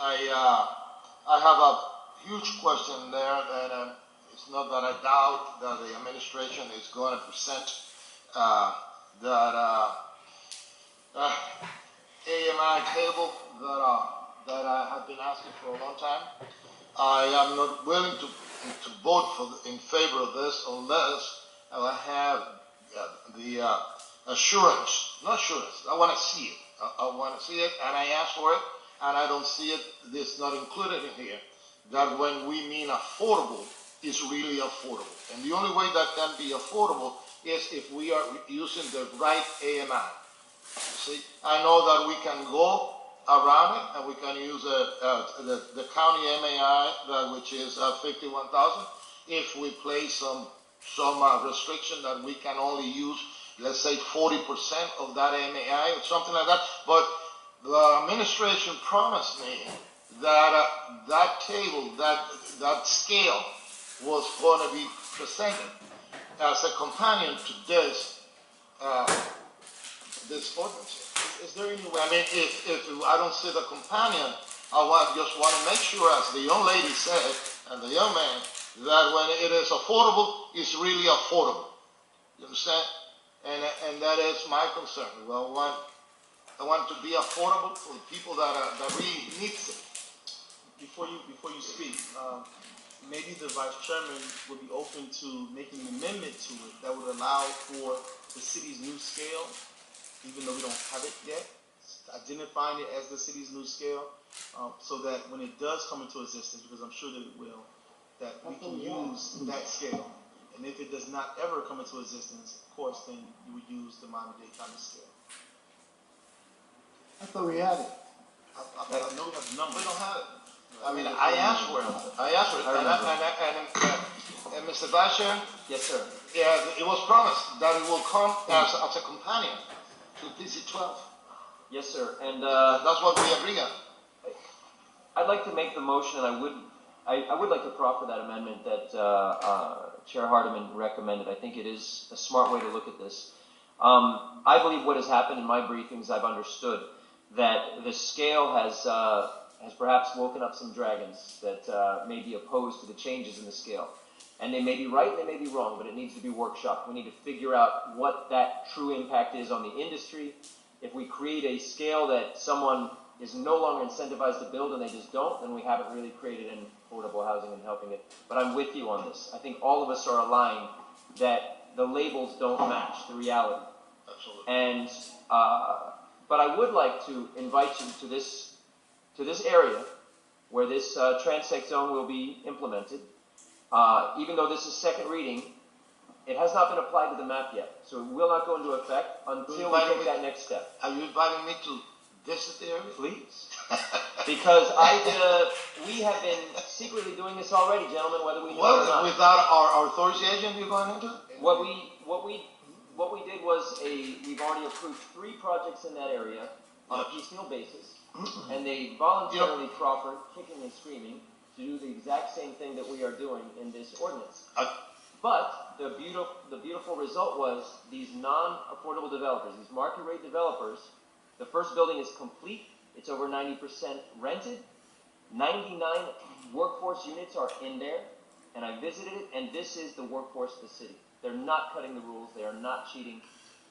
I have a huge question there that it's not that I doubt that the administration is going to present that AMI table that I have been asking for a long time. I am not willing to vote in favor of this unless I have the assurance, not assurance, I want to see it. I want to see it, and I asked for it, and I don't see it. It's not included in here. That when we mean affordable, is really affordable. And the only way that can be affordable is if we are using the right AMI. See, I know that we can go around it, and we can use the county MAI, which is 51,000. If we place some restriction that we can only use, let's say 40% of that MAI or something like that. But the administration promised me that that table, that scale, was going to be presented as a companion to this ordinance. Is there any way? I mean, if I don't see the companion, just want to make sure, as the young lady said and the young man, that when it is affordable, it's really affordable. You understand? And that is my concern. Well, I want to be affordable for the people that really need it. Before you speak, maybe the vice chairman would be open to making an amendment to it that would allow for the city's new scale, even though we don't have it yet, identifying it as the city's new scale, so that when it does come into existence, because I'm sure that it will, that we can use that scale. And if it does not ever come into existence, of course, then you would use the Miami-Dade County scale. I thought we had it. I know we have the number. We don't have it. I mean, I asked for it. And Mr. Vice Chair? Yes, sir. Yeah, it was promised that it will come as a companion to PC 12. Yes, sir. And that's what we agree on. I'd like to make the motion, and I would like to proffer that amendment that Chair Hardiman recommended. I think it is a smart way to look at this. I believe what has happened in my briefings, I've understood that the scale has perhaps woken up some dragons that may be opposed to the changes in the scale. And they may be right, they may be wrong, but it needs to be workshopped. We need to figure out what that true impact is on the industry. If we create a scale that someone is no longer incentivized to build and they just don't, then we haven't really created an affordable housing and helping it. But I'm with you on this. I think all of us are aligned that the labels don't match the reality. Absolutely. And but I would like to invite you to this area where this transect zone will be implemented. Even though this is second reading, it has not been applied to the map yet, so it will not go into effect until we take that next step. Are you inviting me to visit the area? Please. Because we have been secretly doing this already, gentlemen, whether we know it or not. Without our authorization, you're going into it? What we did was we've already approved 3 projects in that area on a piecemeal basis, and they voluntarily proffered, kicking and screaming, to do the exact same thing that we are doing in this ordinance. But the beautiful result was these non-affordable developers, these market rate developers, the first building is complete. It's over 90% rented. 99 workforce units are in there, and I visited it, and this is the workforce of the city. They're not cutting the rules. They are not cheating,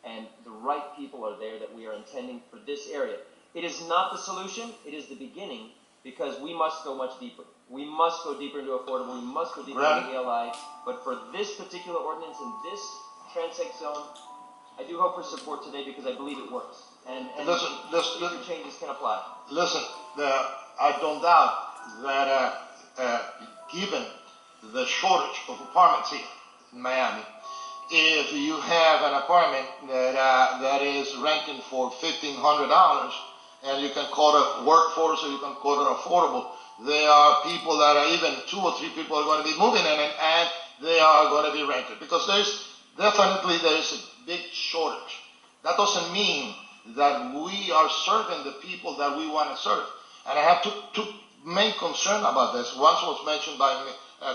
and the right people are there that we are intending for this area. It is not the solution. It is the beginning, because we must go much deeper. We must go deeper into affordable. We must go deeper into ALI. But for this particular ordinance in this transect zone, I do hope for support today because I believe it works. And future changes can apply. Listen, I don't doubt that given the shortage of apartments here in Miami, if you have an apartment that is renting for $1,500 and you can call it workforce or you can call it affordable, there are people that are even 2 or 3 people are going to be moving in it, and they are going to be rented because there's a big shortage. That doesn't mean that we are serving the people that we want to serve. And I have two main concern about this. One was mentioned by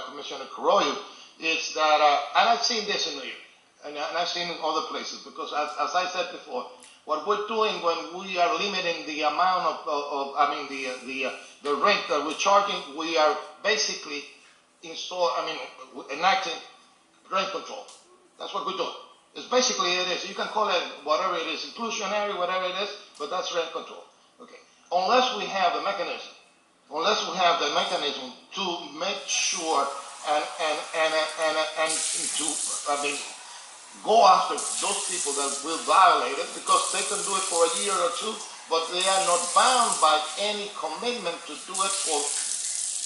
Commissioner Carollo, is that, and I've seen this in New York, and I've seen it in other places, because as I said before, What we're doing when we are limiting the amount the rent that we're charging, we are basically enacting rent control. That's what we're doing. It's basically it is. You can call it whatever it is, inclusionary, whatever it is, but that's rent control. Okay. Unless we have the mechanism to make sure and to go after those people that will violate it, because they can do it for a year or two, but they are not bound by any commitment to do it for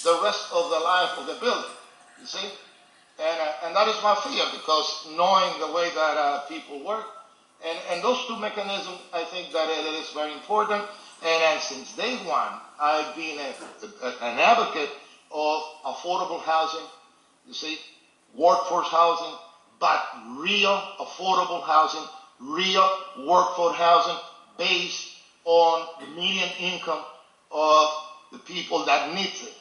the rest of the life of the building. You see? And that is my fear, because knowing the way that people work, and those two mechanisms, I think that it is very important. And since day one, I've been an advocate of affordable housing, you see, workforce housing, but real affordable housing, real workforce housing based on the median income of the people that need it.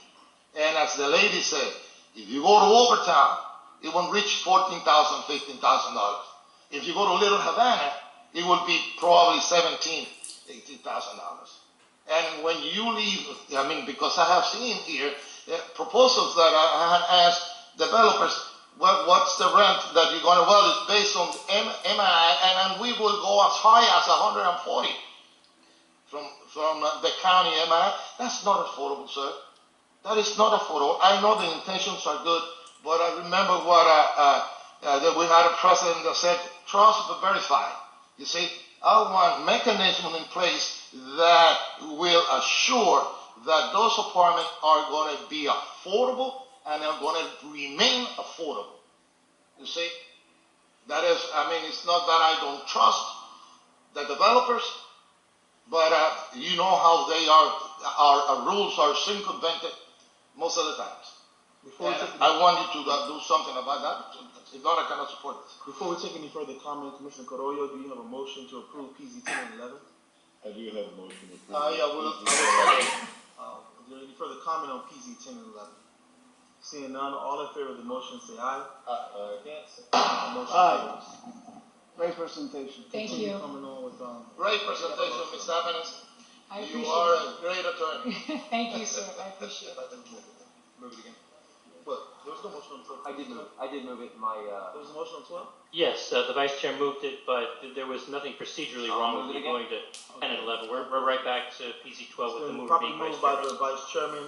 And as the lady said, if you go to Overtown, it won't reach $14,000, $15,000. If you go to Little Havana, it will be probably $17,000, $18,000. And when you leave, because I have seen here proposals that I had asked developers, what's the rent that you're going to, well, it's based on MI, and we will go as high as 140 from the county MI. That's not affordable, sir. That is not affordable. I know the intentions are good, but I remember what that we had a president that said, trust but verify. You see, I want mechanisms in place that will assure that those apartments are going to be affordable and are going to remain affordable. You see, that is, it's not that I don't trust the developers, but you know how they are, our rules are circumvented most of the times. I want you to do something about that. If not, I cannot support this. Before we take any further comment, Commissioner Carollo, do you have a motion to approve PZ 10 and 11? I do have a motion to approve. Is there any further comment on PZ 10 and 11? Seeing none, all in favor of the motion say aye. Against? Motion carries. Great presentation. Thank Continue you. Coming on with, Great presentation, Ms. Evans. I You appreciate are it. a great attorney. Thank you, sir. I appreciate it. Move it again. what? There was no motion on 12. I did move it. There was a motion on 12? Yes, the vice chair moved it, but there was nothing procedurally wrong move with it you again. going to 10 and 11. We're right back to PZ 12 with the Been move properly being vice moved by chair. the vice chairman,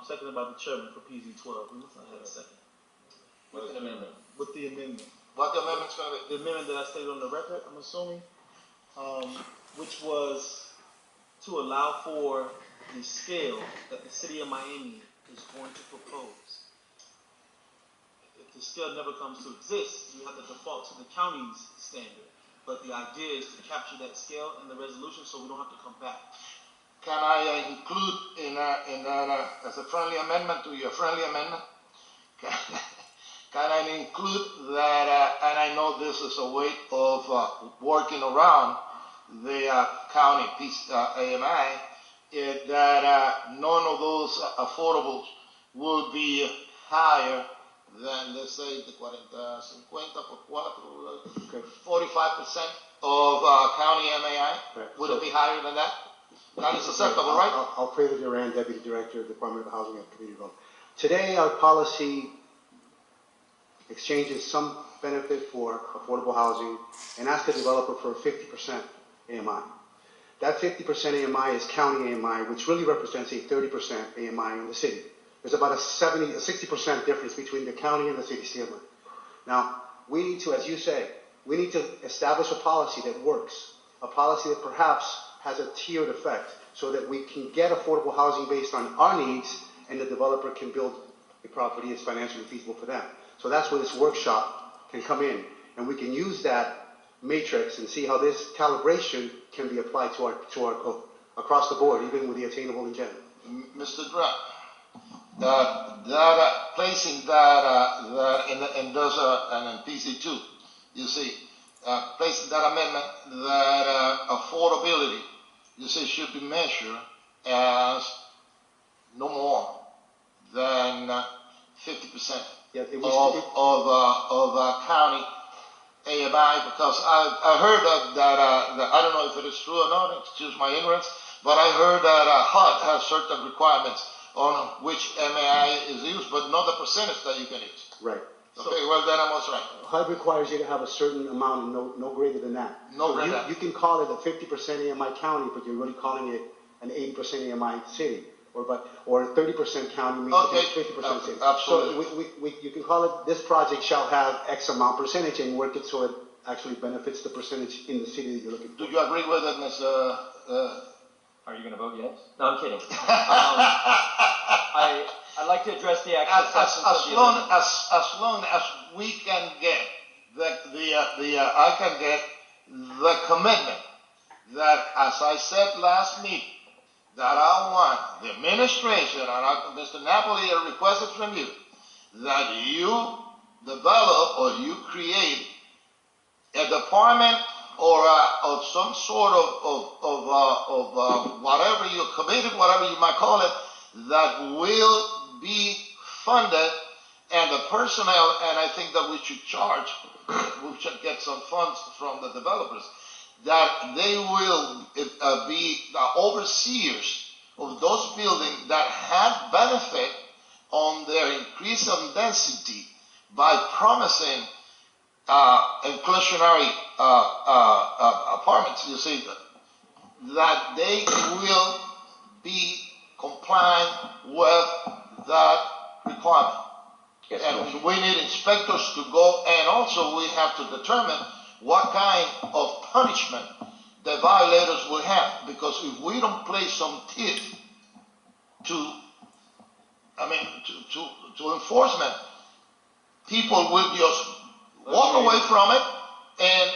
seconded by the chairman for PZ 12. We must not have a second. With an amendment. With the amendment. What the amendment's going to be? The amendment that I stated on the record, I'm assuming, which was to allow for the scale that the city of Miami is going to propose. If the scale never comes to exist, you have to default to the county's standard. But the idea is to capture that scale in the resolution so we don't have to come back. Can I include in that as a friendly amendment to your friendly amendment? Can I include that, and I know this is a way of working around the county AMI, that none of those affordables will be higher than, let's say, the 40, 50 por 4, 45% of county MAI? Right. Would it be higher than that? That is acceptable, right? I'll Alfredo Duran, Deputy Director, Department of Housing and Community Development. Today, our policy exchanges some benefit for affordable housing and asks the developer for a 50% AMI. That 50% AMI is county AMI, which really represents a 30% AMI in the city. There's about a 60% difference between the county and the city CMI. Now, we need to, as you say, we need to establish a policy that works, a policy that perhaps has a tiered effect so that we can get affordable housing based on our needs and the developer can build a property that's financially feasible for them. So that's where this workshop can come in, and we can use that matrix and see how this calibration can be applied to our code across the board, even with the attainable in general. Mr. Drupp, placing that in those and in PC2, you see, placing that amendment that affordability, you see, should be measured as no more than 50%. Yeah, of county AMI, because I heard that I don't know if it is true or not, excuse my ignorance, but I heard that HUD has certain requirements on which MAI is used, but not the percentage that you can use. Right. Okay, well then I was right. HUD requires you to have a certain amount and no greater than that. No greater than that. You can call it a 50% AMI county, but you're really calling it an 80% AMI city. Or 30% county means Okay. 50% city. Absolutely. So you can call it, this project shall have X amount percentage and work it so it actually benefits the percentage in the city that you're looking for. Do you agree with it, Ms. Are you going to vote yes? No, I'm kidding. I'd like to address the actual substance of the amendment. As long as we can get I can get the commitment that, as I said last meeting, that I want the administration, and Mr. Napoli requested from you, that you develop or you create a department or some sort of whatever you committed, whatever you might call it, that will be funded, and the personnel, and I think that we should charge, we should get some funds from the developers, that they will be the overseers of those buildings that have benefit on their increase in density by promising inclusionary apartments. You see that they will be compliant with that requirement. Yes, And we need inspectors to go, and also we have to determine what kind of punishment the violators will have, because if we don't place some teeth to enforcement, people will just walk away from it, and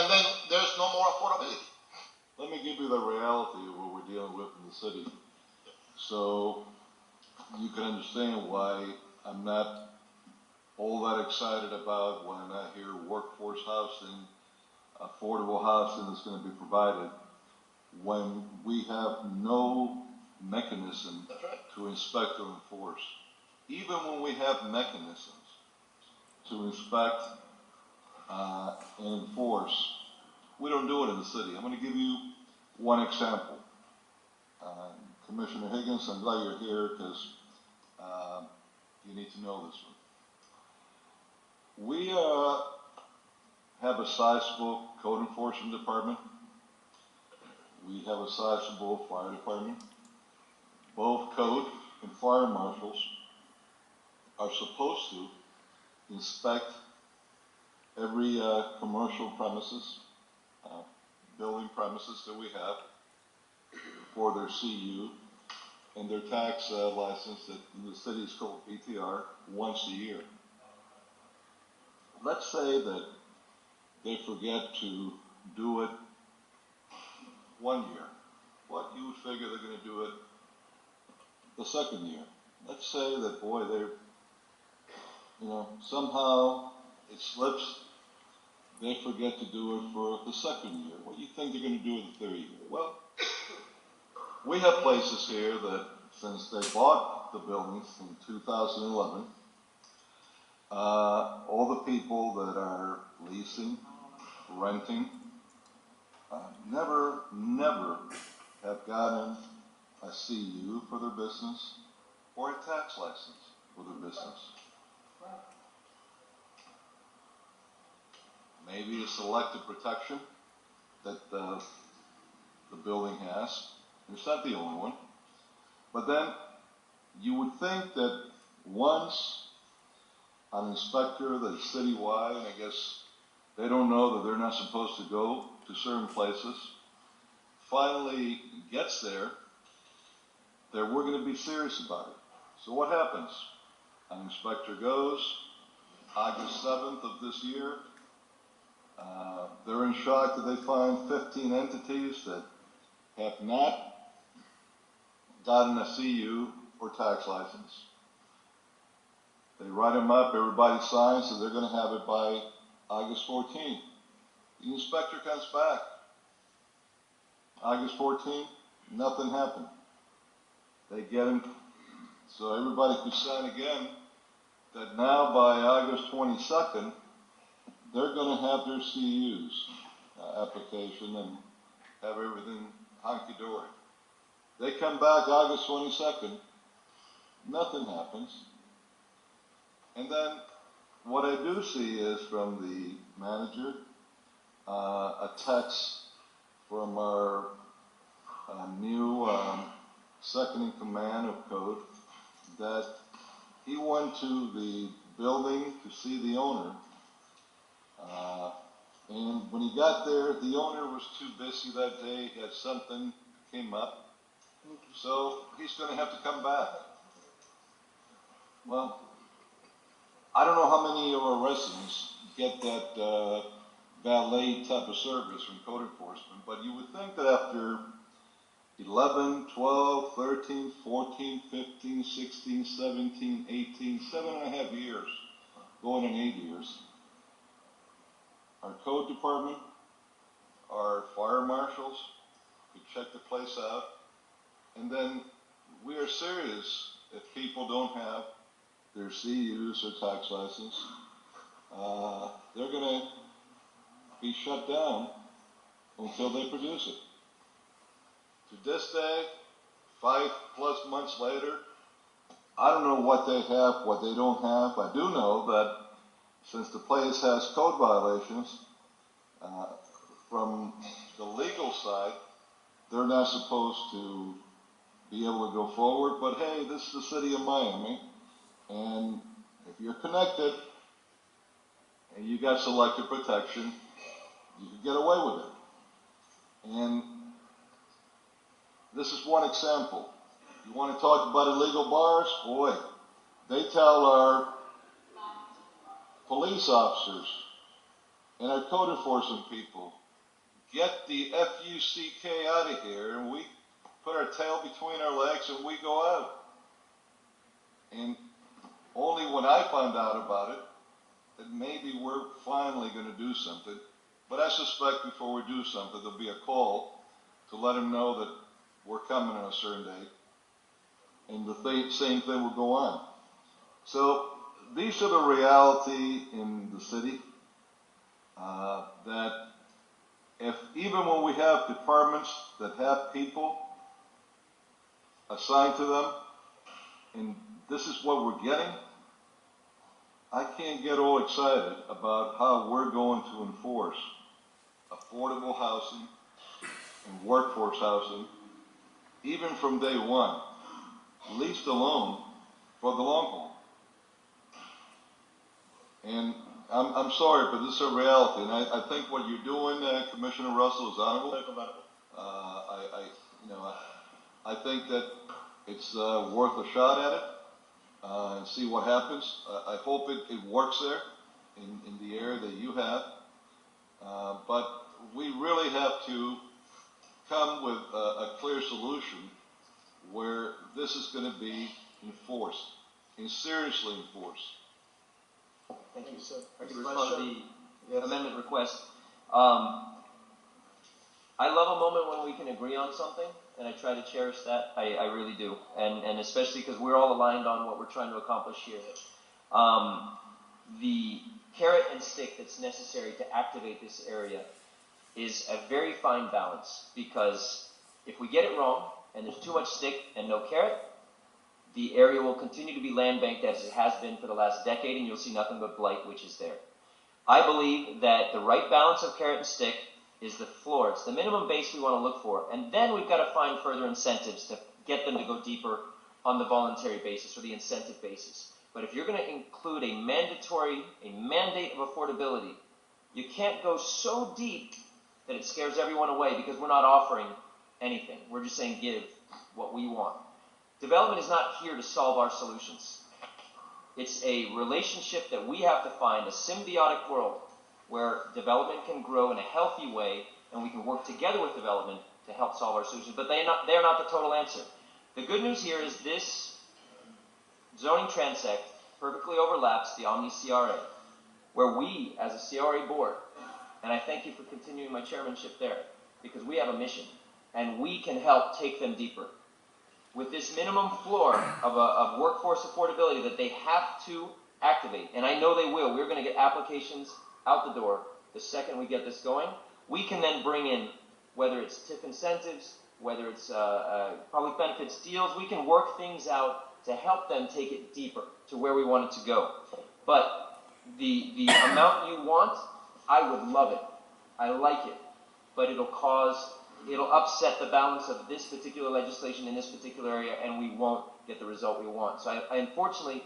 then there's no more affordability. Let me give you the reality of what we're dealing with in the city, so you can understand why I'm not all that excited about when I hear workforce housing, affordable housing is going to be provided, when we have no mechanism to inspect or enforce. Even when we have mechanisms to inspect and enforce, we don't do it in the city. I'm going to give you one example. Commissioner Higgins, I'm glad you're here because you need to know this one. We have a sizable code enforcement department. We have a sizable fire department. Both code and fire marshals are supposed to inspect every commercial premises, building premises that we have for their CU and their tax license that in the city is called PTR once a year. Let's say that they forget to do it 1 year. What you would figure they're going to do it the second year. Let's say that, boy, somehow it slips. They forget to do it for the second year. What do you think they're going to do with the third year? Well, we have places here that since they bought the buildings in 2011, all the people that are leasing, renting, never have gotten a CU for their business or a tax license for their business. Maybe a selective protection that the building has. It's not the only one. But then you would think that once an inspector that is citywide, and I guess they don't know that they're not supposed to go to certain places, finally gets there, that we're going to be serious about it. So what happens? An inspector goes, August 7th of this year, they're in shock that they find 15 entities that have not gotten a CU or tax license. They write them up, everybody signs, so they're going to have it by August 14th. The inspector comes back. August 14th, nothing happened. They get him, so everybody could sign again, that now by August 22nd, they're going to have their CUs application and have everything hunky-dory. They come back August 22nd, nothing happens. And then what I do see is from the manager, a text from our new second in command of code that he went to the building to see the owner. And when he got there, the owner was too busy that day. He had something came up. So he's going to have to come back. Well, I don't know how many of our residents get that valet type of service from code enforcement, but you would think that after 11, 12, 13, 14, 15, 16, 17, 18, 7.5 years, going on 8 years, our code department, our fire marshals could check the place out, and then we are serious if people don't have their CUs or tax license. They're going to be shut down until they produce it. To this day, 5+ months later, I don't know what they have, what they don't have. I do know that since the place has code violations, from the legal side, they're not supposed to be able to go forward. But hey, this is the city of Miami, and if you're connected and you got selective protection, you can get away with it. And this is one example. You want to talk about illegal bars? Boy, they tell our police officers and our code enforcement people, get the F-U-C-K out of here, and we put our tail between our legs and we go out. And only when I found out about it, that maybe we're finally going to do something. But I suspect before we do something, there'll be a call to let them know that we're coming on a certain date, and the same thing will go on. So these are the reality in the city, that if even when we have departments that have people assigned to them, and this is what we're getting, I can't get all excited about how we're going to enforce affordable housing and workforce housing, even from day one, least alone for the long haul. And I'm sorry, but this is a reality, and I think what you're doing, Commissioner Russell, is honorable. I think that it's worth a shot at it and see what happens. I hope it works there in the area that you have, but we really have to come with a clear solution where this is going to be enforced and seriously enforced. Thank you, sir. I Mr. can Vice respond to Chairman. the amendment request. I love a moment when we can agree on something, and I try to cherish that. I really do, and especially because we're all aligned on what we're trying to accomplish here. The carrot and stick that's necessary to activate this area is a very fine balance, because if we get it wrong and there's too much stick and no carrot, the area will continue to be land banked as it has been for the last decade, and you'll see nothing but blight, which is there. I believe that the right balance of carrot and stick is the floor. It's the minimum base we want to look for, and then we've got to find further incentives to get them to go deeper on the voluntary basis or the incentive basis. But if you're going to include a mandate of affordability, you can't go so deep that it scares everyone away, because we're not offering anything. We're just saying give what we want. Development is not here to solve our solutions. It's a relationship that we have to find, a symbiotic world where development can grow in a healthy way, and we can work together with development to help solve our solutions. But they're not the total answer. The good news here is this zoning transect perfectly overlaps the Omni CRA, where we, as a CRA board, and I thank you for continuing my chairmanship there, because we have a mission, and we can help take them deeper. With this minimum floor of workforce affordability that they have to activate, and I know they will. We're going to get applications out the door the second we get this going. We can then bring in, whether it's TIF incentives, whether it's public benefits deals, we can work things out to help them take it deeper to where we want it to go. But the amount you want, I would love it. I like it. But it'll upset the balance of this particular legislation in this particular area, and we won't get the result we want. So I unfortunately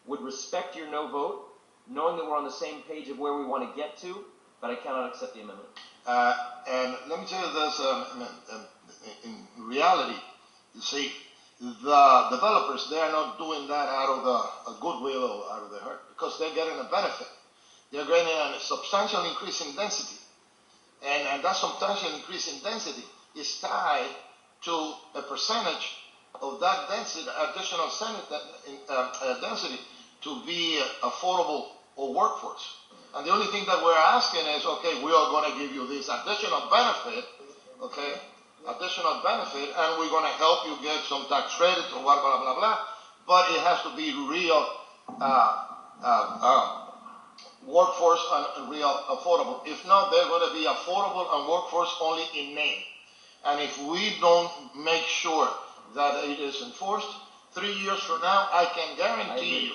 would respect your no vote, knowing that we're on the same page of where we want to get to, but I cannot accept the amendment. And let me tell you this, in reality, you see, the developers, they are not doing that out of the goodwill or out of the hurt, because they're getting a benefit. They're getting a substantial increase in density. And that substantial increase in density is tied to a percentage of that density, additional density, to be affordable or workforce. And the only thing that we're asking is, okay, we are going to give you this additional benefit, okay, and we're going to help you get some tax credits or blah, blah, blah, blah, but it has to be real workforce and real affordable. If not, they're going to be affordable and workforce only in name. And if we don't make sure that it is enforced, 3 years from now, I can guarantee you,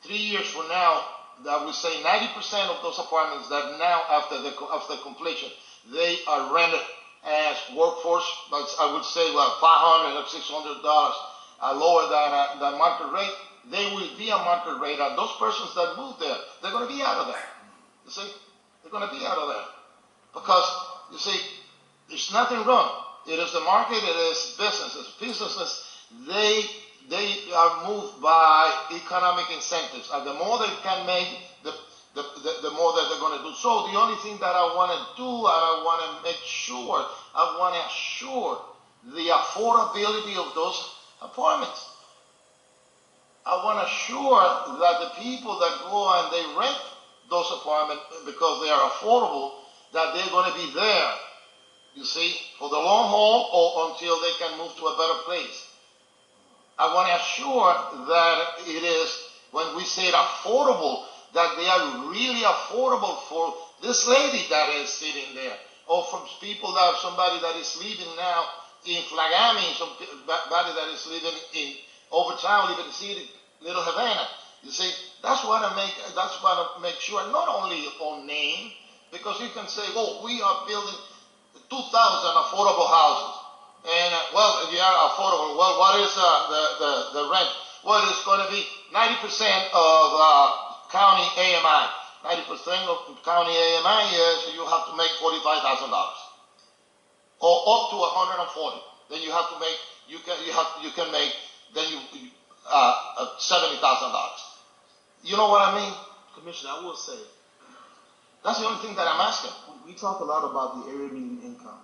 3 years from now, I would say 90% of those apartments that now, after completion, they are rented as workforce, but I would say like $500 or $600 lower than market rate. They will be a market rate, and those persons that move there, they're going to be out of there. You see, they're going to be out of there because you see, there's nothing wrong. It is the market. It is businesses. Businesses, they are moved by economic incentives, and the more they can make, the more that they're going to do. So the only thing that I want to do, and I want to make sure, I want to assure the affordability of those apartments. I want to assure that the people that go and they rent those apartments because they are affordable, that they're going to be there, you see, for the long haul or until they can move to a better place. I want to assure that it is, when we say affordable, that they are really affordable for this lady that is sitting there, or from people that somebody that is living now in Flagami, somebody that is living in Overtown, Liberty City, Little Havana. You see, that's what I make sure, not only on name, because you can say, oh, we are building 2,000 affordable houses. And, well, yeah, affordable. Well, what is the rent? Well, it's going to be 90% of county AMI. 90% of county AMI is you have to make $45,000. Or up to 140. Then you have to make, you can make, then $70,000. You know what I mean? Commissioner, I will say, that's the only thing that I'm asking. we talk a lot about the area median income.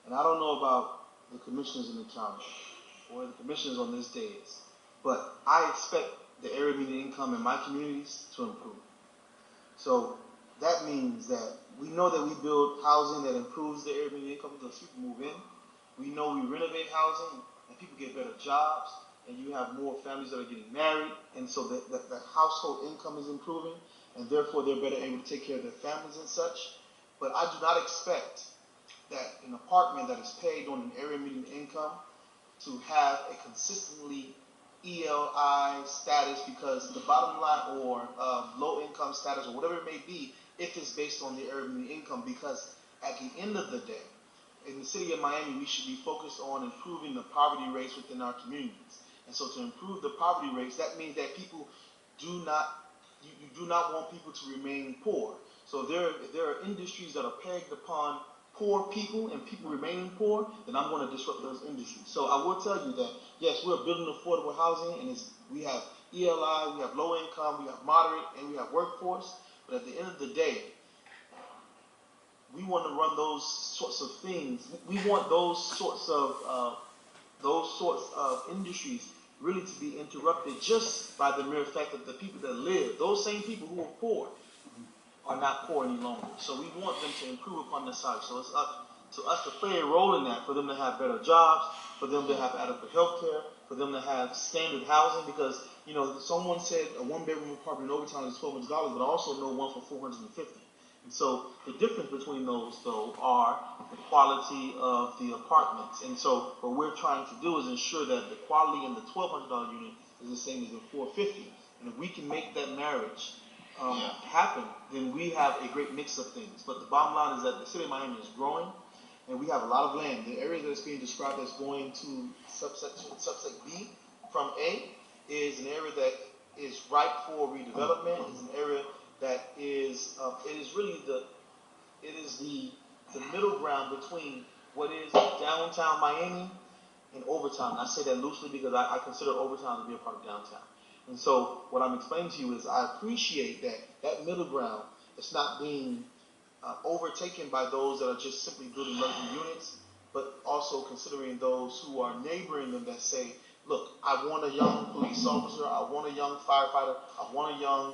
And I don't know about the commissioners in the county or the commissioners on this dais, but I expect the area median income in my communities to improve. So that means that we know that we build housing that improves the area median income because people move in. We know we renovate housing and people get better jobs, and you have more families that are getting married, and so that household income is improving, and therefore they're better able to take care of their families and such. But I do not expect that an apartment that is paid on an area median income to have a consistently ELI status, because the bottom line, or low income status, or whatever it may be, if it's based on the area median income, because at the end of the day, in the city of Miami, we should be focused on improving the poverty rates within our communities. And so to improve the poverty rates, that means that people you do not want people to remain poor. So if there are industries that are pegged upon poor people and people remaining poor, then I'm going to disrupt those industries. So I will tell you that, yes, we're building affordable housing, and we have ELI, we have low income, we have moderate, and we have workforce. But at the end of the day, we want to run those sorts of things. We want those sorts of industries really to be interrupted just by the mere fact that the people that live, those same people who are poor, are not poor any longer. So we want them to improve upon the side. So it's up to us to play a role in that, for them to have better jobs, for them to have adequate health care, for them to have standard housing because, you know, someone said a one-bedroom apartment in Overtown is $1,200, but I also know one for $450. And so the difference between those, though, are the quality of the apartments. And so what we're trying to do is ensure that the quality in the $1,200 unit is the same as the $450. And if we can make that marriage happen, then we have a great mix of things. But the bottom line is that the city of Miami is growing, and we have a lot of land. The area that's being described as going to subset B from A is an area that is ripe for redevelopment. It's an area that is it is really the middle ground between what is downtown Miami and Overtown. I say that loosely because I consider Overtown to be a part of downtown. And so what I'm explaining to you is I appreciate that middle ground is not being overtaken by those that are just simply building luxury units, but also considering those who are neighboring them that say, look, I want a young police officer, I want a young firefighter, I want a young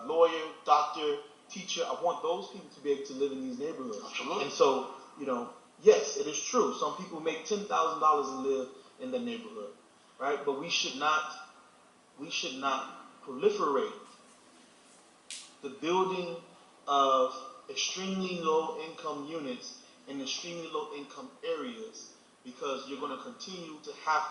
lawyer, doctor, teacher. I want those people to be able to live in these neighborhoods. Absolutely. And so, you know, yes, it is true. Some people make $10,000 and live in the neighborhood, right? But we should not proliferate the building of extremely low income units in extremely low income areas because you're going to continue to have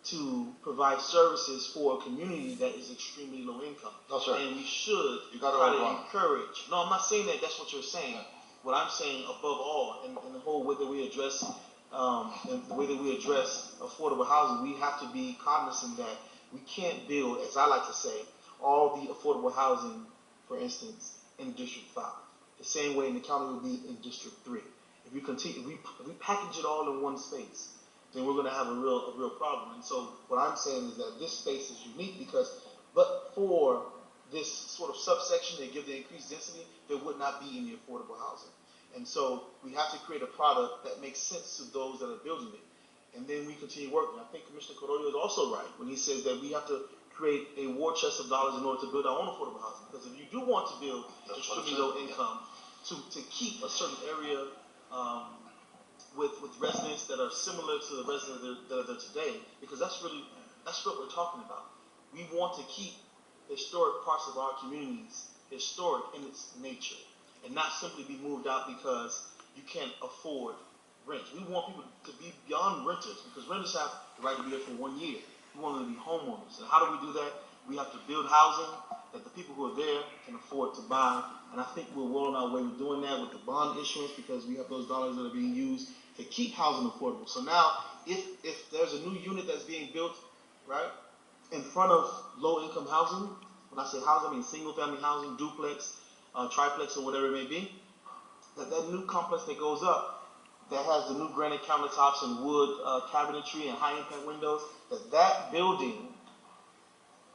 to provide services for a community that is extremely low income. No, sir. And we should try to encourage. No, I'm not saying that that's what you're saying. Yeah. What I'm saying above all, and the whole way that we address and the way that we address affordable housing, we have to be cognizant that we can't build, as I like to say, all the affordable housing, for instance, in District 5. The same way in the county would be in District 3. If we continue, if we package it all in one space, then we're going to have a real problem. And so what I'm saying is that this space is unique because, but for this sort of subsection that give the increased density, there would not be any affordable housing. And so we have to create a product that makes sense to those that are building it. And then we continue working. I think Commissioner Corollo is also right when he says that we have to create a war chest of dollars in order to build our own affordable housing. Because if you do want to build extremely low income, to keep a certain area with residents that are similar to the residents that are there today, because that's what we're talking about. We want to keep historic parts of our communities historic in its nature and not simply be moved out because you can't afford rent. We want people to be beyond renters because renters have the right to be there for 1 year. We want them to be homeowners. And how do we do that? We have to build housing that the people who are there can afford to buy. And I think we're well on our way to doing that with the bond issuance because we have those dollars that are being used to keep housing affordable. So now, if there's a new unit that's being built, right, in front of low-income housing, when I say housing, I mean single-family housing, duplex, triplex, or whatever it may be, that new complex that goes up, that has the new granite countertops and wood cabinetry and high-impact windows, that building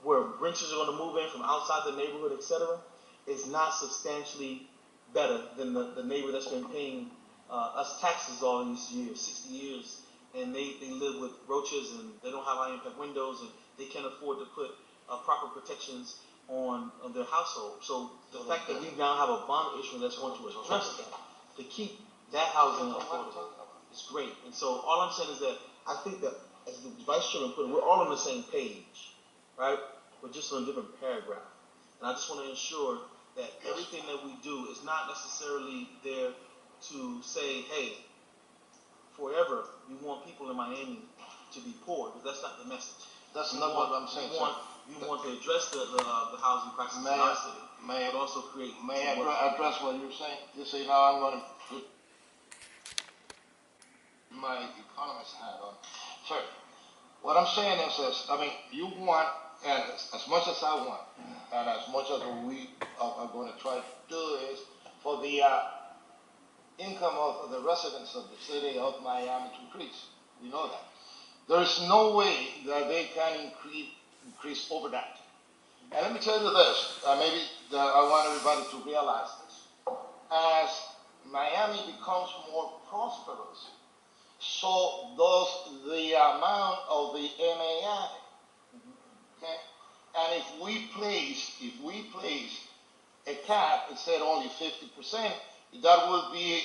where renters are going to move in from outside the neighborhood, etc., is not substantially better than the neighbor that's been paying us taxes all these years, 60 years, and they live with roaches and they don't have high-impact windows and they can't afford to put proper protections on their household. So the fact that we now have a bond issue that's going to address that, to keep that housing affordable, is great. And so all I'm saying is that I think that, as the Vice Chairman put it, we're all on the same page, right? We're just on a different paragraph. And I just want to ensure that everything that we do is not necessarily there to say, hey, forever we want people in Miami to be poor, because that's not the message. That's not what I'm saying. We want to address the housing crisis in our city, but also create. May I address what you're saying? You say, now I'm going to put my economist hat on. Sir, what I'm saying is this. I mean, you want, and as much as I want, and as much as we are going to try to do is for the income of the residents of the city of Miami to increase. We know that. There is no way that they can increase over that. And let me tell you this, maybe I want everybody to realize this. As Miami becomes more prosperous, so does the amount of the MAI. Okay? And if we place a cap, it said only 50%, that would be,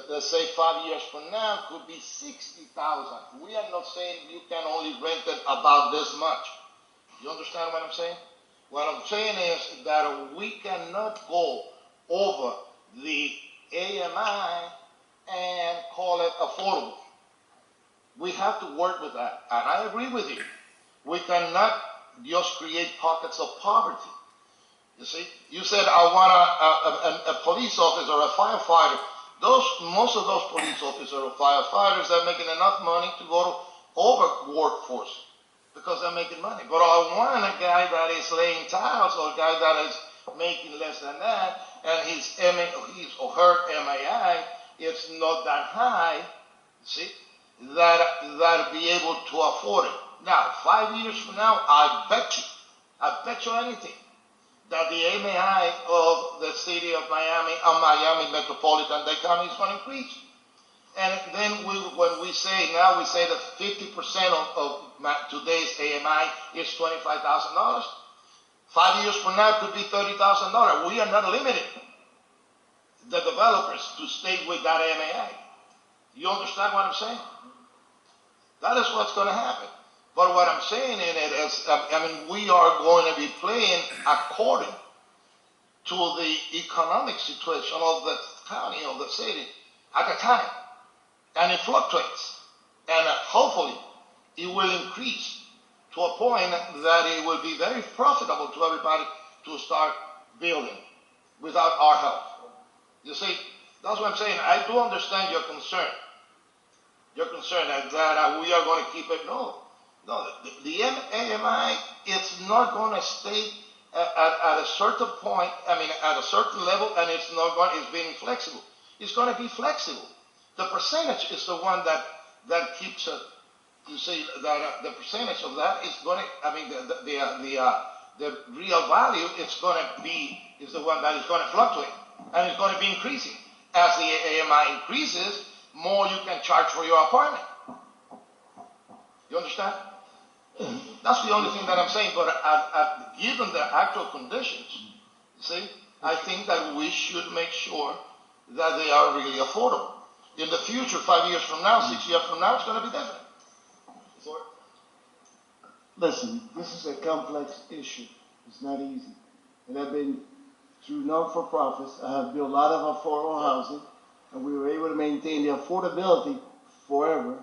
let's say 5 years from now, could be 60,000. We are not saying you can only rent it about this much. You understand what I'm saying? What I'm saying is that we cannot go over the AMI and call it affordable. We have to work with that. And I agree with you. We cannot just create pockets of poverty. You see, you said I want a police officer or a firefighter. Most of those police officers or firefighters are making enough money to go to over workforce because they're making money. But I want a guy that is laying tiles or a guy that is making less than that, and his or her MAI is not that high. See, that be able to afford it. Now, 5 years from now, I bet you anything, that the MAI of the city of Miami, Miami Metropolitan-Dade County is going to increase. And then when we say that 50% of today's AMI is $25,000. 5 years from now, it could be $30,000. We are not limiting the developers to stay with that MAI. You understand what I'm saying? That is what's going to happen. But what I'm saying in it is, we are going to be playing according to the economic situation of the county, of the city at the time. And it fluctuates. And hopefully it will increase to a point that it will be very profitable to everybody to start building without our help. You see, that's what I'm saying. I do understand your concern. Your concern that we are going to keep it. No, the AMI, it's not going to stay at a certain point, at a certain level, and it's being flexible. It's going to be flexible. The percentage is the one that keeps it. You see, that the percentage of that is going to, the real value is the one that is going to fluctuate, and it's going to be increasing. As the AMI increases, more you can charge for your apartment. You understand? That's the only thing that I'm saying, but given the actual conditions, you see, I think that we should make sure that they are really affordable. In the future, 5 years from now, 6 years from now, it's going to be different. Listen, this is a complex issue. It's not easy. And I've been through non-for-profits. I have built a lot of affordable housing, and we were able to maintain the affordability forever.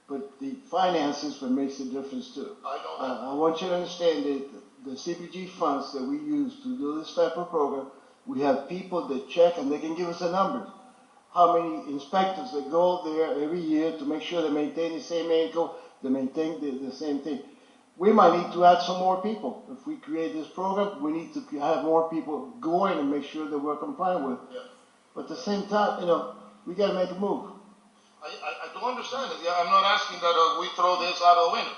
But the finances what makes the difference too. I want you to understand that the CPG funds that we use to do this type of program, we have people that check and they can give us the numbers. How many inspectors that go there every year to make sure they maintain the same income, they maintain the same thing. We might need to add some more people. If we create this program, we need to have more people going and make sure that we're compliant with it. Yeah. But at the same time, we got to make a move. I do understand it. I'm not asking that we throw this out of the window.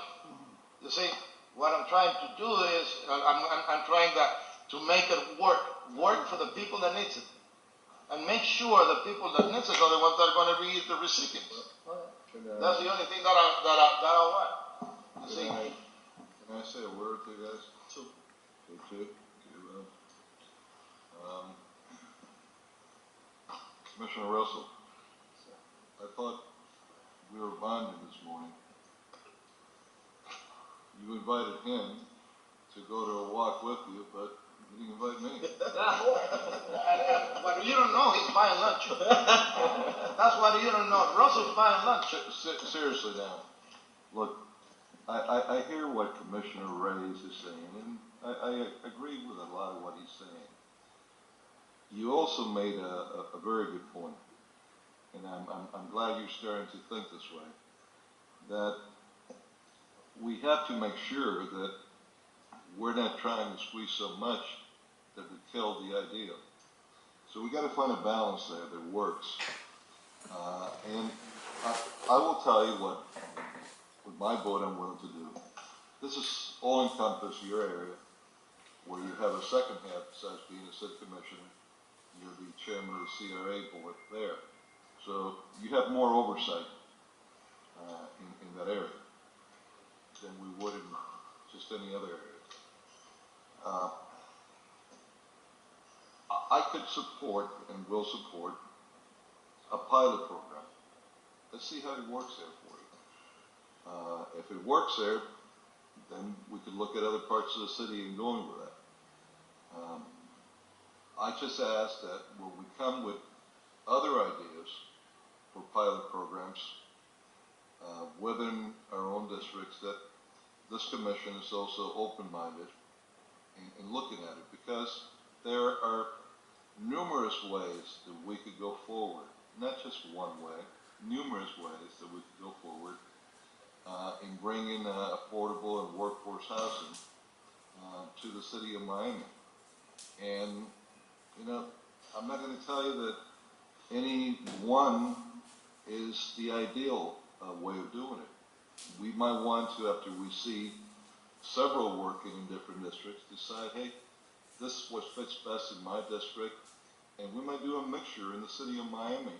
You see, what I'm trying to do is, I'm trying to make it work for the people that needs it. And make sure the people that needs it are the ones that are going to be the recipients. That's the only thing that I want. You see? Can I say a word to you guys? Two. Commissioner Russell, I thought we were bonding this morning. You invited him to go to a walk with you, but you didn't invite me. But you don't know he's buying lunch. That's what you don't know. Russell's buying lunch. Seriously now, look, I hear what Commissioner Reyes is saying, and I agree with a lot of what he's saying. You also made a very good point, and I'm glad you're starting to think this way, that we have to make sure that we're not trying to squeeze so much that we kill the idea. So we got to find a balance there that works. And I will tell you what, with my vote, I'm willing to do. This is all encompass your area, where you have a second half besides being a city commissioner. You're the chairman of the CRA board there. So you have more oversight in that area than we would in just any other area. I could support and will support a pilot program. Let's see how it works there for you. If it works there, then we could look at other parts of the city and going with that. I just ask that when we come with other ideas for pilot programs within our own districts, that this commission is also open-minded in looking at it, because there are numerous ways that we could go forward, not just one way, numerous ways that we could go forward in bringing affordable and workforce housing to the city of Miami. And, you know, I'm not going to tell you that any one is the ideal way of doing it. We might want to, after we see several working in different districts, decide, hey, this is what fits best in my district, and we might do a mixture in the city of Miami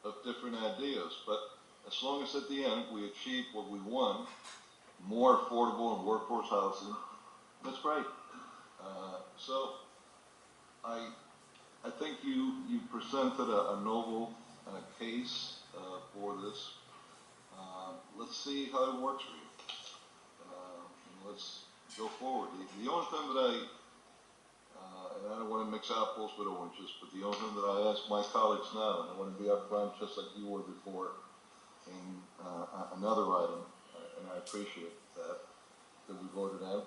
of different ideas. But as long as at the end we achieve what we want, more affordable and workforce housing, that's great. So I think you presented a noble case for this. Let's see how it works for you. And let's go forward. The only thing that and I don't want to mix apples with oranges, but the only thing that I ask my colleagues now, and I want to be upfront just like you were before in another item, and I appreciate that we voted out.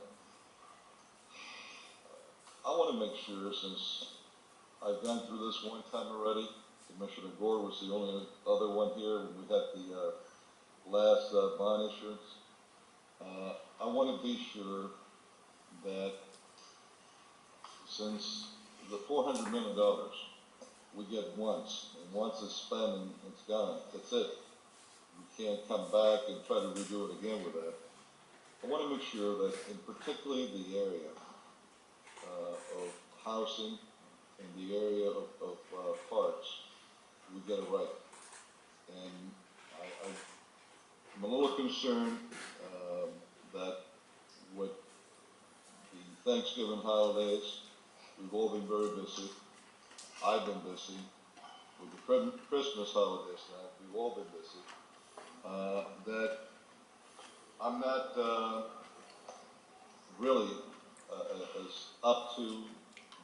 I want to make sure, since I've gone through this one time already, Commissioner Gore was the only other one here when we had the last bond issuance. I want to be sure that since the $400 million we get once, and once it's spent and it's gone, that's it. You can't come back and try to redo it again with that. I want to make sure that, in particularly the area of housing and the area of parks, we get it right. And I'm a little concerned that with the Thanksgiving holidays, we've all been very busy. I've been busy. With the Christmas holidays now, we've all been busy. That I'm not really as up to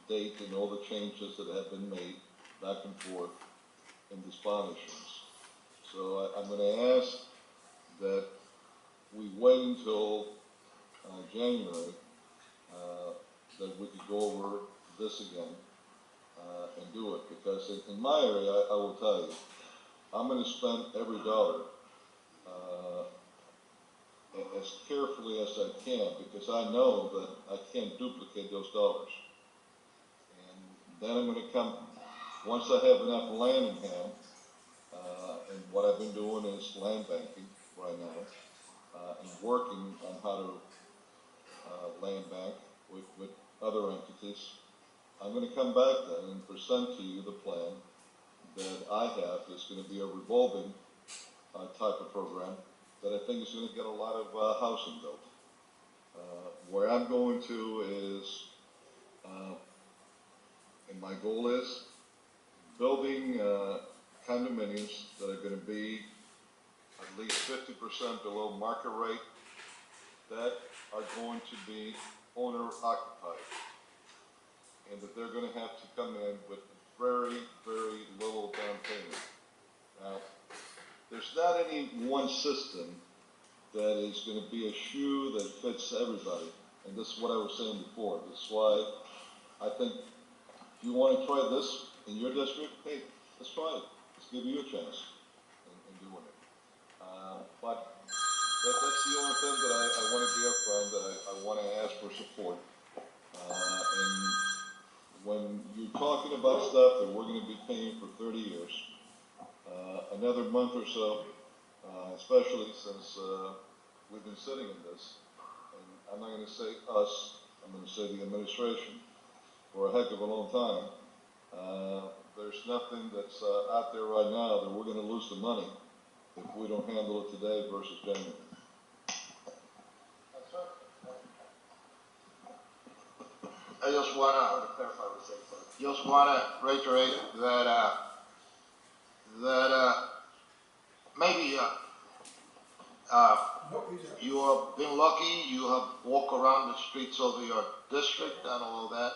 date in all the changes that have been made back and forth in this bond issuance. So I'm going to ask that we wait until January that we could go over this again and do it, because in my area, I will tell you, I'm going to spend every dollar as carefully as I can, because I know that I can't duplicate those dollars. And then I'm going to come, once I have enough land in hand, and what I've been doing is land banking right now, and working on how to land bank with other entities. I'm going to come back then and present to you the plan that I have that's going to be a revolving type of program that I think is going to get a lot of housing built. Where I'm going to is, and my goal is, building condominiums that are going to be at least 50% below market rate, that are going to be owner occupied, and that they're going to have to come in with very, very little down payment. Now, there's not any one system that is going to be a shoe that fits everybody, and this is what I was saying before. This is why I think if you want to try this in your district, hey, let's try it. Let's give you a chance in doing it. But that's the only thing that I want to be upfront, that I want to ask for support. And when you're talking about stuff that we're going to be paying for 30 years, another month or so, especially since we've been sitting in this, and I'm not going to say us, I'm going to say the administration, for a heck of a long time, there's nothing that's out there right now that we're going to lose the money if we don't handle it today versus January. I just want to reiterate that that maybe you have been lucky, you have walked around the streets of your district and all of that,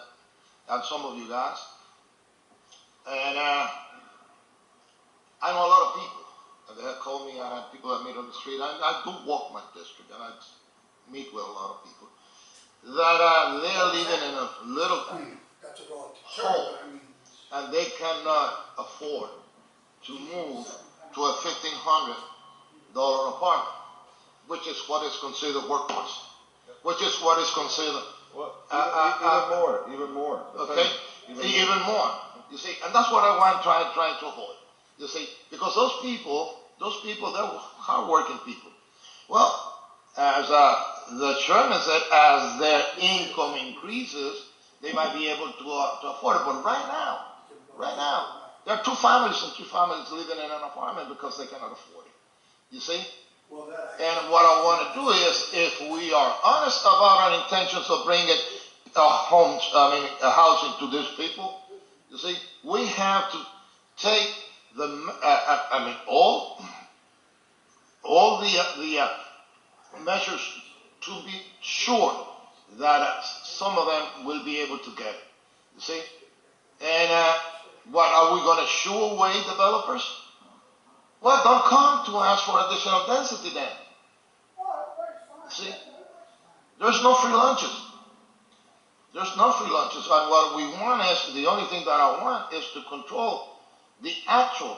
and some of you guys. And I know a lot of people, and they have called me, and I have people I meet on the street. I do walk my district, and I meet with a lot of people that they're living in a little hole, and they cannot afford to move to a $1,500 apartment, which is what is considered workforce, which is what is considered even more. Okay, even more. You see, and that's what I want trying to avoid. You see, because those people, they're hardworking people. Well, as the chairman said, as their income increases, they might be able to afford it. But right now, there are two families living in an apartment because they cannot afford it. You see? And what I want to do is, if we are honest about our intentions of bringing a housing to these people, you see, we have to take all the measures to be sure that some of them will be able to get it. You see, and what are we going to shoo away developers? Well, don't come to ask for additional density then. See, there's no free lunches. There's no free lunches. And what we want is, the only thing that I want is to control the actual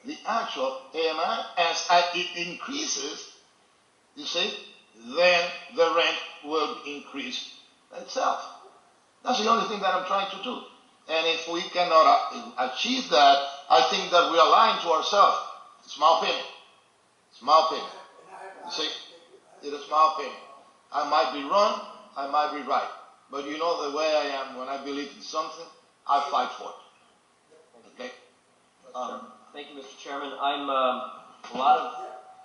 AMI. As it increases, you see, then the rent will increase itself. That's the only thing that I'm trying to do. And if we cannot achieve that, I think that we are lying to ourselves. It's my opinion. It's my opinion. You see, it is my opinion. I might be wrong, I might be right. But you know the way I am. When I believe in something, I fight for it. Okay? Thank you, Mr. Chairman. I'm a lot of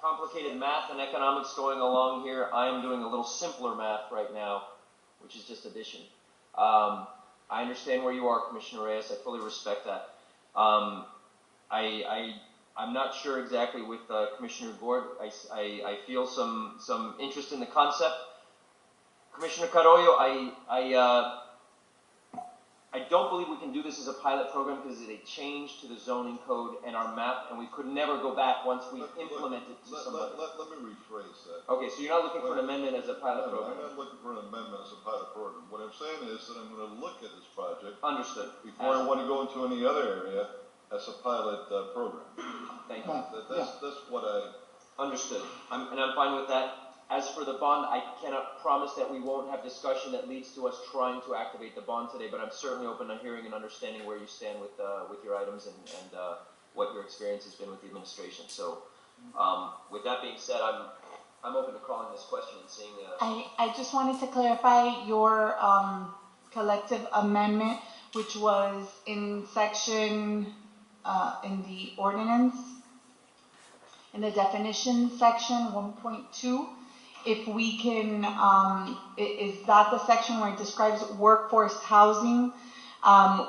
complicated math and economics going along here. I am doing a little simpler math right now, which is just addition. I understand where you are, Commissioner Reyes. I fully respect that. I'm not sure exactly with Commissioner Gord. I feel some interest in the concept. Commissioner Carollo, I don't believe we can do this as a pilot program because it's a change to the zoning code and our map, and we could never go back once we implement it to somebody. Let me rephrase that. Okay, so you're not looking for an amendment as a pilot program? I'm not looking for an amendment as a pilot program. What I'm saying is that I'm going to look at this project. Understood. Before I want to go into any other area as a pilot program. Thank you. That's what I... Understood. I'm fine with that. As for the bond, I cannot promise that we won't have discussion that leads to us trying to activate the bond today, but I'm certainly open to hearing and understanding where you stand with your items and what your experience has been with the administration. So, with that being said, I'm open to calling this question and seeing. I just wanted to clarify your collective amendment, which was in section in the ordinance, in the definition section 1.2. If we can, is that the section where it describes workforce housing?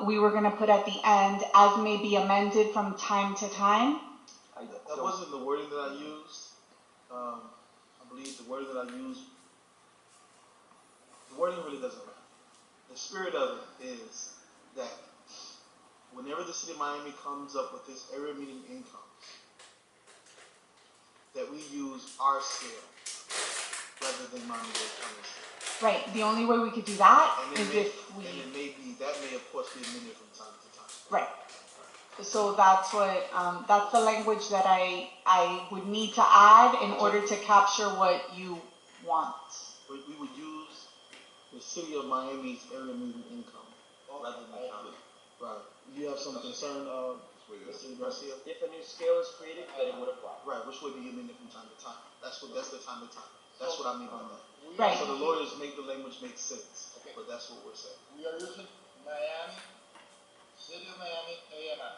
We were going to put at the end, as may be amended from time to time. That wasn't the wording that I used. I believe the wording that I used, the wording really doesn't matter. The spirit of it is that whenever the city of Miami comes up with this area median income, that we use our scale rather than Miami-Dade County scale. Right. The only way we could do that is if we. And it may be, that may of course be amended from time to time. Right. So that's what that's the language that I would need to add in order to capture what you want. We would use the city of Miami's area median income rather than the county. Right. You have some concern, Mr. Garcia? If a new scale is created, then it would apply. Right, which would be amended from time to time. That's the time to time. That's what I mean by that. Right. So the lawyers make the language make sense. Okay. But that's what we're saying. We are using Miami, City of Miami, AMI.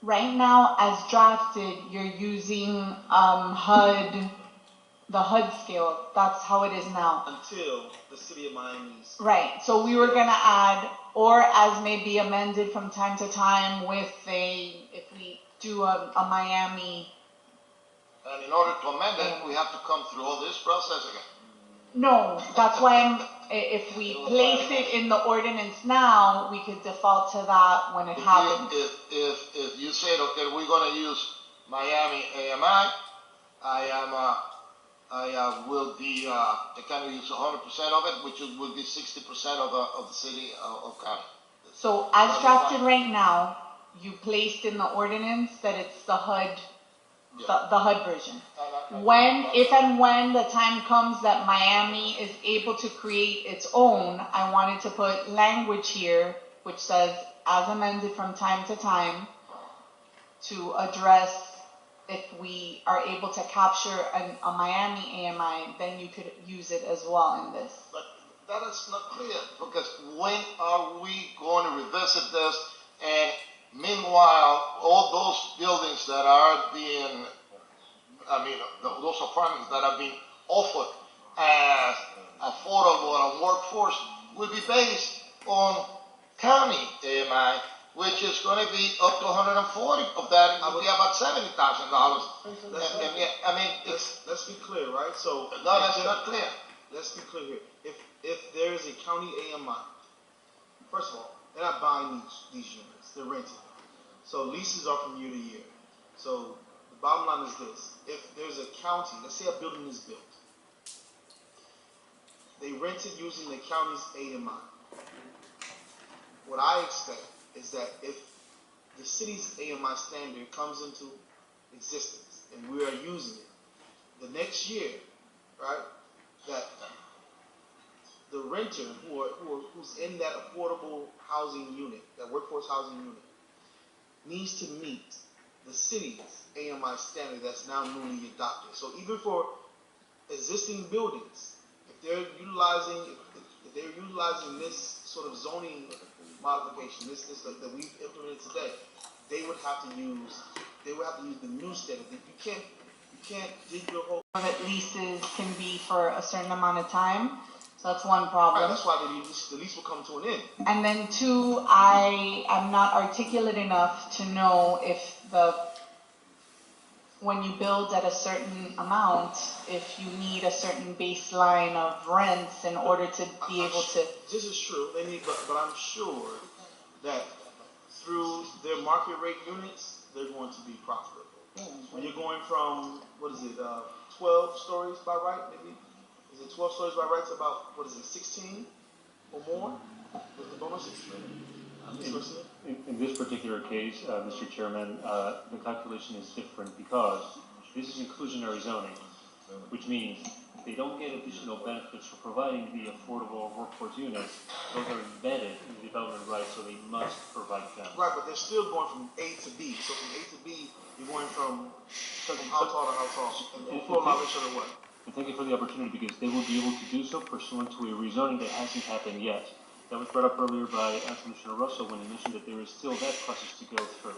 Right now, as drafted, you're using HUD the HUD scale. That's how it is now. Until the city of Miami's. Right, so we were gonna add, or as may be amended from time to time with if we do a Miami. And in order to amend it, we have to come through all this process again. No, that's why if we place it in the ordinance now, we could default to that when it happens. If you said, okay, we're gonna use Miami AMI, I will be, they can use 100% of it, which would be 60% of the city of county. So as drafted right now, you placed in the ordinance that it's the HUD, the HUD version. If and when the time comes that Miami is able to create its own, I wanted to put language here which says, as amended from time to time, to address if we are able to capture a Miami AMI, then you could use it as well in this. But that is not clear, because when are we going to revisit this? And meanwhile, all those buildings that are being, those apartments that are being offered as affordable and workforce will be based on county AMI, which is going to be up to 140 of that. It would be about $70,000. Let's be clear, right? So no, that's not clear. Let's be clear here. If there is a county AMI, first of all, they're not buying these units; they're renting. So leases are from year to year. So the bottom line is this: if there's a county, let's say a building is built, they rent it using the county's AMI. What I expect is that if the city's AMI standard comes into existence and we are using it, the next year, right, that the renter who's in that affordable housing unit, that workforce housing unit, needs to meet the city's AMI standard that's now newly adopted. So even for existing buildings, if they're utilizing this sort of zoning modification, this that we've implemented today, they would have to use the new standard. You can't dig your whole. That leases can be for a certain amount of time, so that's one problem. Right, that's why the lease will come to an end. And then two, I am not articulate enough to know if when you build at a certain amount, if you need a certain baseline of rents in order to be able to. This is true. They need, but I'm sure that through their market rate units, they're going to be profitable. When you're going from 12 stories by right, maybe is it 12 stories by right to about 16 or more with the bonuses? In this particular case, Mr. Chairman, the calculation is different because this is inclusionary zoning, which means they don't get additional benefits for providing the affordable workforce units. Those are embedded in the development rights, so they must provide them. Right, but they're still going from A to B. So from A to B, you're going from how tall to how tall? And full elevation or what? And thank you for the opportunity, because they will be able to do so pursuant to a rezoning that hasn't happened yet. That was brought up earlier by Commissioner Russell when he mentioned that there is still that process to go through.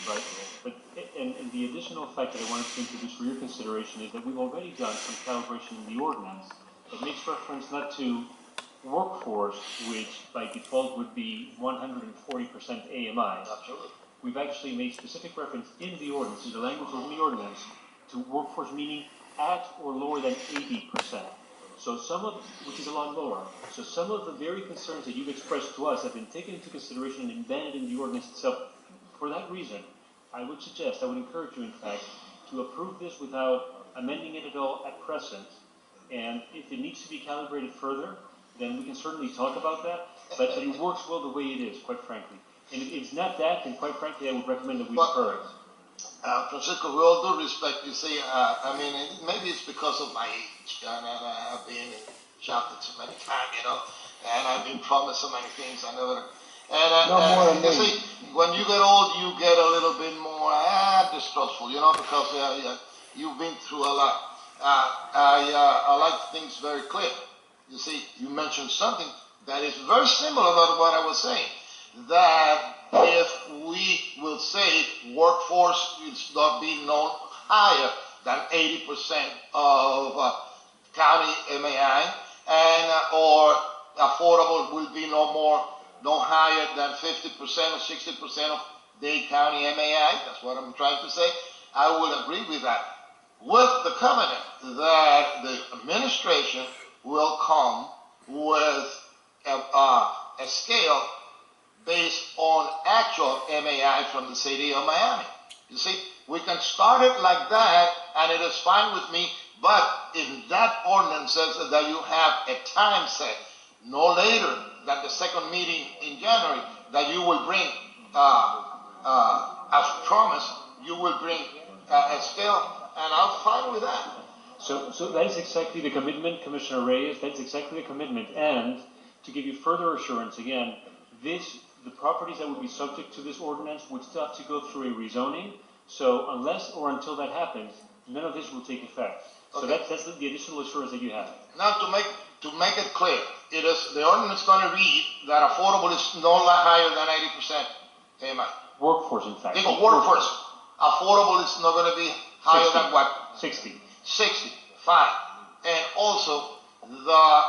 Right? But and the additional fact that I wanted to introduce for your consideration is that we've already done some calibration in the ordinance that makes reference not to workforce, which by default would be 140% AMI. Absolutely. We've actually made specific reference in the ordinance, in the language of the ordinance, to workforce meaning at or lower than 80%. So which is a lot lower. So some of the very concerns that you've expressed to us have been taken into consideration and embedded in the ordinance itself. For that reason, I would encourage you, in fact, to approve this without amending it at all at present. And if it needs to be calibrated further, then we can certainly talk about that. But it works well the way it is, quite frankly. And if it's not that, then quite frankly, I would recommend that we defer it. Francisco, with all due respect, you see, maybe it's because of my age, and I have been shouted so many times, and I've been promised so many things. I never. And you see, when you get old, you get a little bit more distrustful, because you've been through a lot. I like things very clear. You see, you mentioned something that is very similar to what I was saying. That if we will say workforce is not being known higher than 80% of county MAI, and or affordable will be no higher than 50% or 60% of Dade County MAI. That's what I'm trying to say. I will agree with that, with the covenant that the administration will come with a scale based on actual MAI from the city of Miami. You see, we can start it like that, and it is fine with me, but in that ordinance says that you have a time set, no later than the second meeting in January, that you will bring, as promised, you will bring a scale, and I'm fine with that. So that is exactly the commitment, Commissioner Reyes. That's exactly the commitment. And to give you further assurance, again, the properties that would be subject to this ordinance would still have to go through a rezoning. So unless or until that happens, none of this will take effect. So Okay. that's the additional assurance that you have. Now, to make it clear, it is the ordinance going to read that affordable is no higher than 80% AMI. Workforce, in fact. Workforce. Affordable is not going to be higher 60. than what? 60. 60. Fine. And also the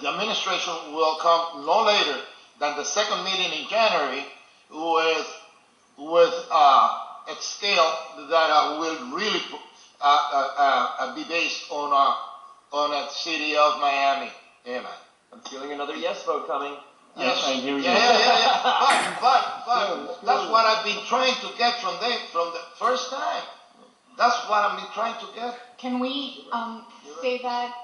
administration will come no later than the second meeting in January with a scale that will really be based on a city of Miami. Amen. I'm feeling another yes vote coming. Yes. I'm hearing you. Yeah. But that's what I've been trying to get from the first time. That's what I've been trying to get. Can we say that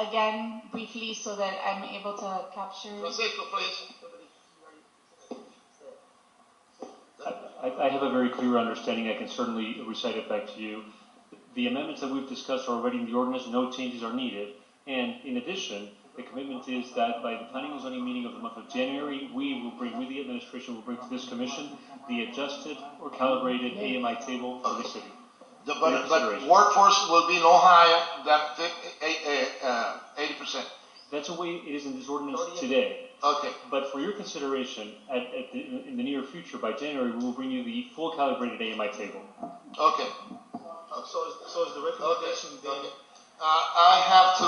again briefly so that I'm able to capture? Francisco, please. I have a very clear understanding. I can certainly recite it back to you. The amendments that we've discussed are already in the ordinance. No changes are needed. And in addition, the commitment is that by the planning and zoning meeting of the month of January, we the administration will bring to this commission the adjusted or calibrated AMI table for the city. But workforce will be no higher than 80%. That's the way it is in this ordinance today. Okay. But for your consideration, in the near future, by January, we will bring you the full calibrated AMI table. Okay. So is the recommendation then? Okay. I have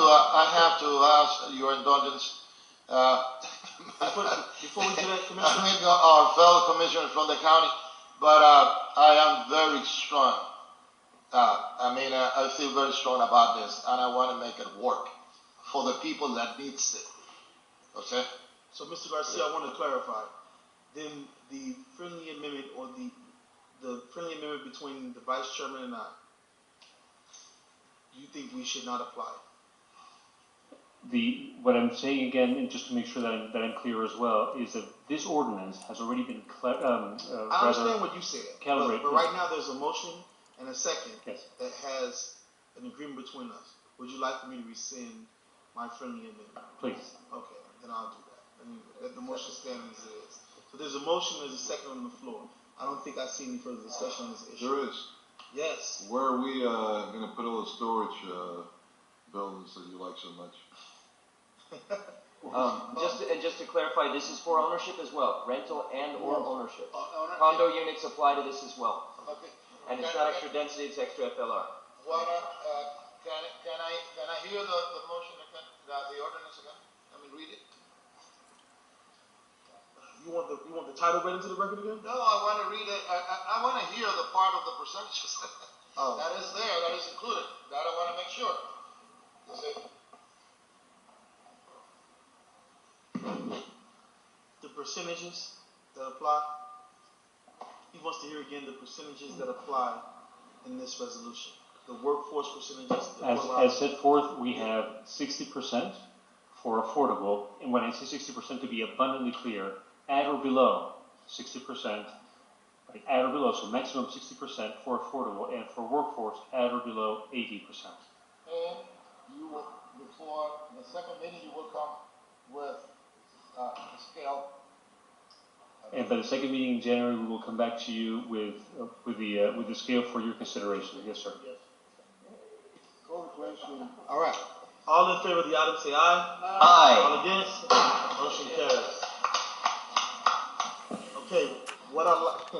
to ask your indulgence. Before we do that, Commissioner? I mean, our fellow commissioners from the county, but I am very strong. I feel very strong about this, and I want to make it work for the people that needs it. Okay? So, Mr. Garcia, I want to clarify. Then the friendly amendment or the friendly amendment between the Vice Chairman and I, you think we should not apply? What I'm saying again, and just to make sure that I'm clear as well, is that this ordinance has already been I understand what you said, calibrated. but right now there's a motion and a second Yes. that has an agreement between us. Would you like for me to rescind my friendly amendment? Please. Okay, then I'll do that. I mean, let the motion stand as it is. So there's a motion, there's a second on the floor. I don't think I see any further discussion on this issue. There is. Yes. Where are we going to put all the storage buildings that you like so much? Just to clarify, this is for ownership as well, rental and or ownership. Condo units apply to this as well. Okay. And it's not extra density, it's extra FLR. Can I hear the motion again, the ordinance again? Read it. You want the title read into the record again? No, I want to read it. I want to hear the part of the percentages that is there, that is included. That I want to make sure. The percentages that apply. He wants to hear again the percentages that apply in this resolution. The workforce percentages. As set forth, we have 60% for affordable, and when I say 60%, to be abundantly clear, at or below 60%, right, at or below, so maximum 60% for affordable, and for workforce, at or below 80%. And you will, before the second meeting, you will come with a scale. And by the second meeting in January, we will come back to you with the scale for your consideration. Yes, sir. Yes. Call the question. All right. All in favor of the item, say aye. Aye. All against? Motion carries. Okay. What I like.